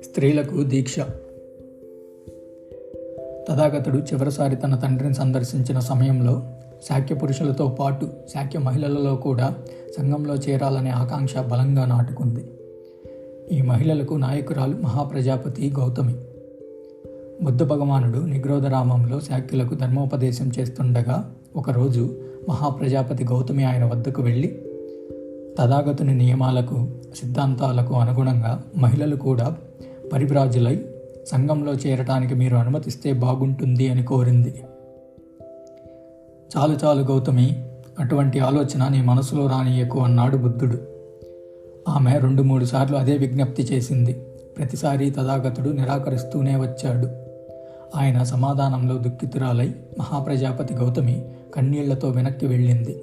స్త్రీలకు దీక్ష. తథాగతుడు చివరిసారి తన తండ్రిని సందర్శించిన సమయంలో శాక్య పురుషులతో పాటు శాక్య మహిళలలో కూడా సంఘంలో చేరాలనే ఆకాంక్ష బలంగా నాటుకుంది. ఈ మహిళలకు నాయకురాలు మహాప్రజాపతి గౌతమి. బుద్ధ భగవానుడు నిగ్రోధరామంలో శాక్యులకు ధర్మోపదేశం చేస్తుండగా ఒకరోజు మహాప్రజాపతి గౌతమి ఆయన వద్దకు వెళ్ళి, తథాగతుని నియమాలకు సిద్ధాంతాలకు అనుగుణంగా మహిళలు కూడా పరివ్రాజులై సంఘంలో చేరటానికి మీరు అనుమతిస్తే బాగుంటుంది అని కోరింది. చాలు చాలు గౌతమి, అటువంటి ఆలోచన నీ మనసులో రానియకు అన్నాడు బుద్ధుడు. ఆమె 2-3 సార్లు అదే విజ్ఞప్తి చేసింది. ప్రతిసారి తథాగతుడు నిరాకరిస్తూనే వచ్చాడు. ఆయన సమాధానంలో దుఃఖితురాలై మహాప్రజాపతి గౌతమి కన్నీళ్లతో వెనక్కి వెళ్ళింది.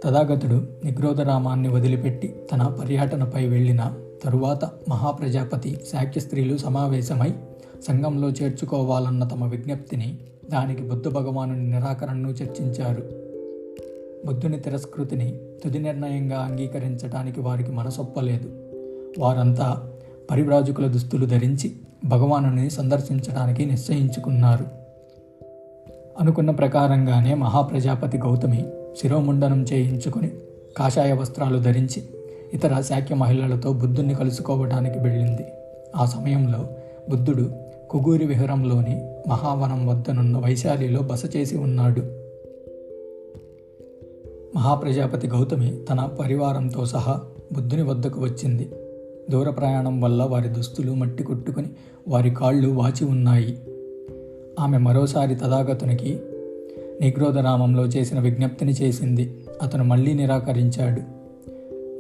తథాగతుడు నిగ్రోధరామాన్ని వదిలిపెట్టి తన పర్యటనపై వెళ్ళిన తరువాత మహాప్రజాపతి శాక్య స్త్రీలు సమావేశమై సంఘంలో చేర్చుకోవాలన్న తమ విజ్ఞప్తిని, దానికి బుద్ధ భగవాను నిరాకరణను చర్చించారు. బుద్ధుని తిరస్కృతిని తుది నిర్ణయంగా అంగీకరించడానికి వారికి మనసొప్పలేదు. వారంతా పరివ్రాజకుల దుస్తులు ధరించి భగవానుని సందర్శించడానికి నిశ్చయించుకున్నారు. అనుకున్న ప్రకారంగానే మహాప్రజాపతి గౌతమి శిరోముండనం చేయించుకొని కాషాయ వస్త్రాలు ధరించి ఇతర శాక్య మహిళలతో బుద్ధుణ్ణి కలుసుకోవడానికి వెళ్ళింది. ఆ సమయంలో బుద్ధుడు కుగూరి విహారంలోని మహావనం వద్దనున్న వైశాలిలో బస చేసి ఉన్నాడు. మహాప్రజాపతి గౌతమి తన పరివారంతో సహా బుద్ధుని వద్దకు వచ్చింది. దూర ప్రయాణం వల్ల వారి దుస్తులు మట్టి కొట్టుకుని వారి కాళ్ళు వాచి ఉన్నాయి. ఆమె మరోసారి తథాగతునికి నిగ్రోధరామంలో చేసిన విజ్ఞప్తిని చేసింది. అతను మళ్ళీ నిరాకరించాడు.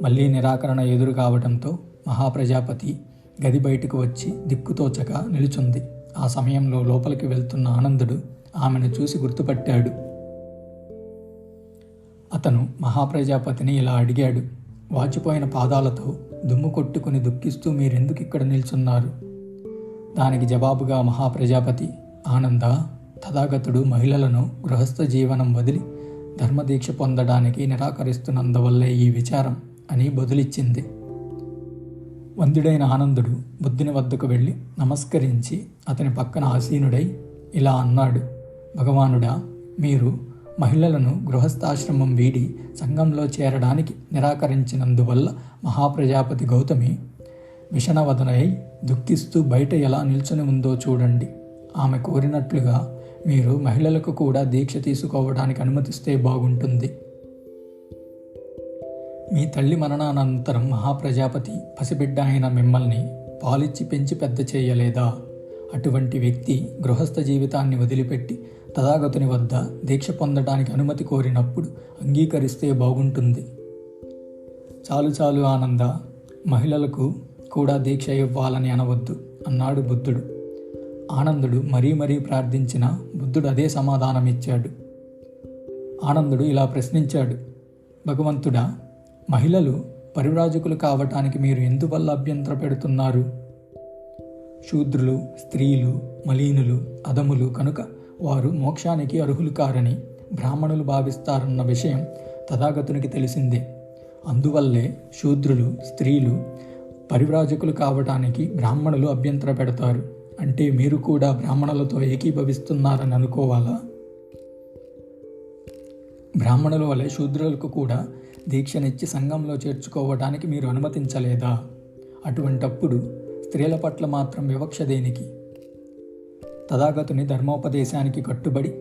మళ్ళీ నిరాకరణ ఎదురు కావడంతో మహాప్రజాపతి గది బయటకు వచ్చి దిక్కుతోచక నిలుచుంది. ఆ సమయంలో లోపలికి వెళ్తున్న ఆనందుడు ఆమెను చూసి గుర్తుపట్టాడు. అతను మహాప్రజాపతిని ఇలా అడిగాడు, వాచిపోయిన పాదాలతో దుమ్ము కొట్టుకుని దుఃఖిస్తూ మీరెందుకు ఇక్కడ నిల్చున్నారు? దానికి జవాబుగా మహాప్రజాపతి, ఆనంద, తథాగతుడు మహిళలను గృహస్థ జీవనం వదిలి ధర్మదీక్ష పొందడానికి నిరాకరిస్తున్నందువల్లే ఈ విచారం అని బదులిచ్చింది. వంద్యుడైన ఆనందుడు బుద్ధుని వద్దకు వెళ్ళి నమస్కరించి అతని పక్కన ఆసీనుడై ఇలా అన్నాడు, భగవానుడా, మీరు మహిళలను గృహస్థాశ్రమం వీడి సంఘంలో చేరడానికి నిరాకరించినందువల్ల మహాప్రజాపతి గౌతమి విషణవదనై దుఃఖిస్తూ బయట ఎలా నిల్చుని ఉందో చూడండి. ఆమె కోరినట్లుగా మీరు మహిళలకు కూడా దీక్ష తీసుకోవడానికి అనుమతిస్తే బాగుంటుంది. మీ తల్లి మరణానంతరం మహాప్రజాపతి పసిబిడ్డ అయిన మిమ్మల్ని పాలిచ్చి పెంచి పెద్ద చేయలేదా? అటువంటి వ్యక్తి గృహస్థ జీవితాన్ని వదిలిపెట్టి తథాగతుని వద్ద దీక్ష పొందడానికి అనుమతి కోరినప్పుడు అంగీకరిస్తే బాగుంటుంది. చాలు చాలు ఆనంద, మహిళలకు కూడా దీక్ష ఇవ్వాలని అనవద్దు అన్నాడు బుద్ధుడు. ఆనందుడు మరీ మరీ ప్రార్థించిన బుద్ధుడు అదే సమాధానమిచ్చాడు. ఆనందుడు ఇలా ప్రశ్నించాడు, భగవంతుడా, మహిళలు పరివ్రాజకులు కావటానికి మీరు ఎందువల్ల అభ్యంతర పెడుతున్నారు? శూద్రులు, స్త్రీలు, మలీనులు, అధములు కనుక వారు మోక్షానికి అర్హులు కారని బ్రాహ్మణులు భావిస్తారన్న విషయం తథాగతునికి తెలిసిందే. అందువల్లే శూద్రులు, స్త్రీలు పరివ్రాజకులు కావటానికి బ్రాహ్మణులు అభ్యంతర పెడతారు. అంటే మీరు కూడా బ్రాహ్మణులతో ఏకీభవిస్తున్నారని అనుకోవాలా? బ్రాహ్మణుల వలె శూద్రులకు కూడా దీక్షనిచ్చి సంఘంలో చేర్చుకోవడానికి మీరు అనుమతించలేదా? అటువంటప్పుడు స్త్రీల పట్ల మాత్రం వివక్ష దేనికి? తథాగతుని ధర్మోపదేశానికి కట్టుబడి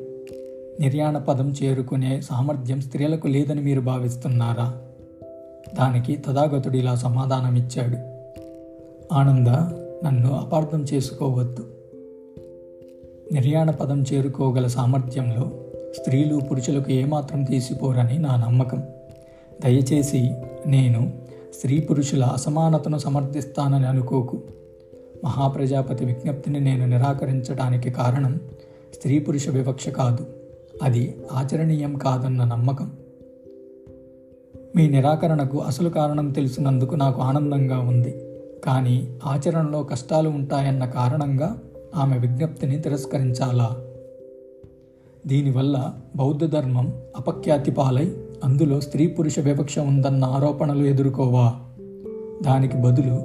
నిర్యాణ పదం చేరుకునే సామర్థ్యం స్త్రీలకు లేదని మీరు భావిస్తున్నారా? దానికి తథాగతుడు ఇలా సమాధానమిచ్చాడు, ఆనంద, నన్ను అపార్థం చేసుకోవద్దు. నిర్యాణ పదం చేరుకోగల సామర్థ్యంలో స్త్రీలు పురుషులకు ఏమాత్రం తీసిపోరని నా నమ్మకం. దయచేసి నేను స్త్రీ పురుషుల అసమానతను సమర్థిస్తానని అనుకోకు. మహాప్రజాపతి విజ్ఞప్తిని నేను నిరాకరించడానికి కారణం స్త్రీ పురుష వివక్ష కాదు, అది ఆచరణీయం కాదన్న నమ్మకం. మీ నిరాకరణకు అసలు కారణం తెలిసినందుకు నాకు ఆనందంగా ఉంది. కానీ ఆచరణలో కష్టాలు ఉంటాయన్న కారణంగా ఆమె విజ్ఞప్తిని తిరస్కరించాలా? దీనివల్ల బౌద్ధ ధర్మం అపఖ్యాతి పాలై అందులో స్త్రీ పురుష వివక్ష ఉందన్న ఆరోపణలు ఎదుర్కోవా? దానికి బదులు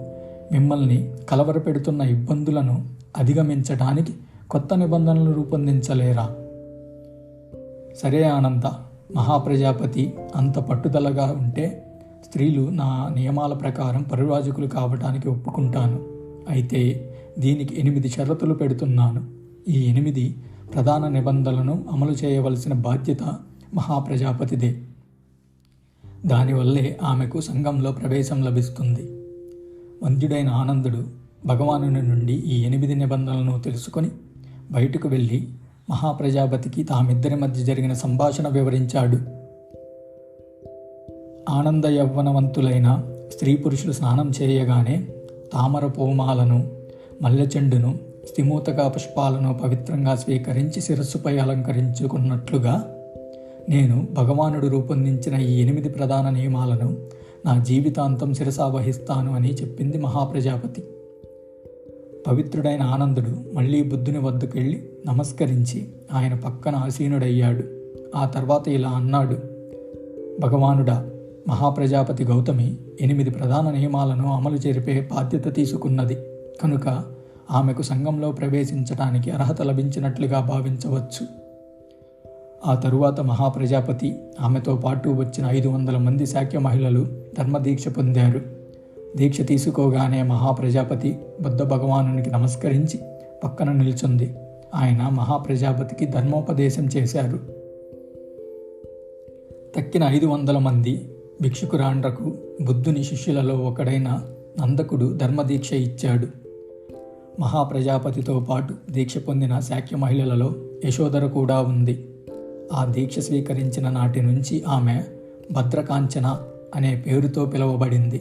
మిమ్మల్ని కలవరపెడుతున్న ఇబ్బందులను అధిగమించడానికి కొత్త నిబంధనలు రూపొందించలేరా? సరే ఆనంద, మహాప్రజాపతి అంత పట్టుదలగా ఉంటే స్త్రీలు నా నియమాల ప్రకారం పరివ్రాజకులు కావటానికి ఒప్పుకుంటాను. అయితే దీనికి 8 షరతులు పెడుతున్నాను. ఈ 8 ప్రధాన నిబంధనలను అమలు చేయవలసిన బాధ్యత మహాప్రజాపతిదే. దానివల్లే ఆమెకు సంఘంలో ప్రవేశం లభిస్తుంది. వంద్యుడైన ఆనందుడు భగవానుని నుండి ఈ 8 నిబంధనలను తెలుసుకొని బయటకు వెళ్ళి మహాప్రజాపతికి తామిద్దరి మధ్య జరిగిన సంభాషణ వివరించాడు. ఆనంద యవ్వనవంతులైన స్త్రీ పురుషులు స్నానం చేయగానే తామర పూమాలను, మల్లెచెండును, స్థిమూతక పుష్పాలను పవిత్రంగా స్వీకరించి శిరస్సుపై అలంకరించుకున్నట్లుగా నేను భగవానుడు రూపొందించిన ఈ 8 ప్రధాన నియమాలను నా జీవితాంతం శిరసావహిస్తాను అని చెప్పింది మహాప్రజాపతి. పవిత్రుడైన ఆనందుడు మళ్ళీ బుద్ధుని వద్దకు వెళ్ళి నమస్కరించి ఆయన పక్కన ఆసీనుడయ్యాడు. ఆ తర్వాత ఇలా అన్నాడు: భగవానుడా, మహాప్రజాపతి గౌతమి 8 ప్రధాన నియమాలను అమలు జరిపే బాధ్యత తీసుకున్నది కనుక ఆమెకు సంఘంలో ప్రవేశించడానికి అర్హత లభించినట్లుగా భావించవచ్చు. ఆ తరువాత మహాప్రజాపతి ఆమెతో పాటు వచ్చిన 500 మంది శాక్య మహిళలు ధర్మదీక్ష పొందారు. దీక్ష తీసుకోగానే మహాప్రజాపతి బుద్ధ భగవానునికి నమస్కరించి పక్కన నిల్చుంది. ఆయన మహాప్రజాపతికి ధర్మోపదేశం చేశారు. తక్కిన 500 మంది భిక్షుకురాండ్రకు బుద్ధుని శిష్యులలో ఒకడైన నందకుడు ధర్మదీక్ష ఇచ్చాడు. మహాప్రజాపతితో పాటు దీక్ష పొందిన శాక్య మహిళలలో యశోధర కూడా ఉంది. ఆ దీక్ష స్వీకరించిన నాటి నుంచి ఆమె భద్రకాంచన అనే పేరుతో పిలువబడింది.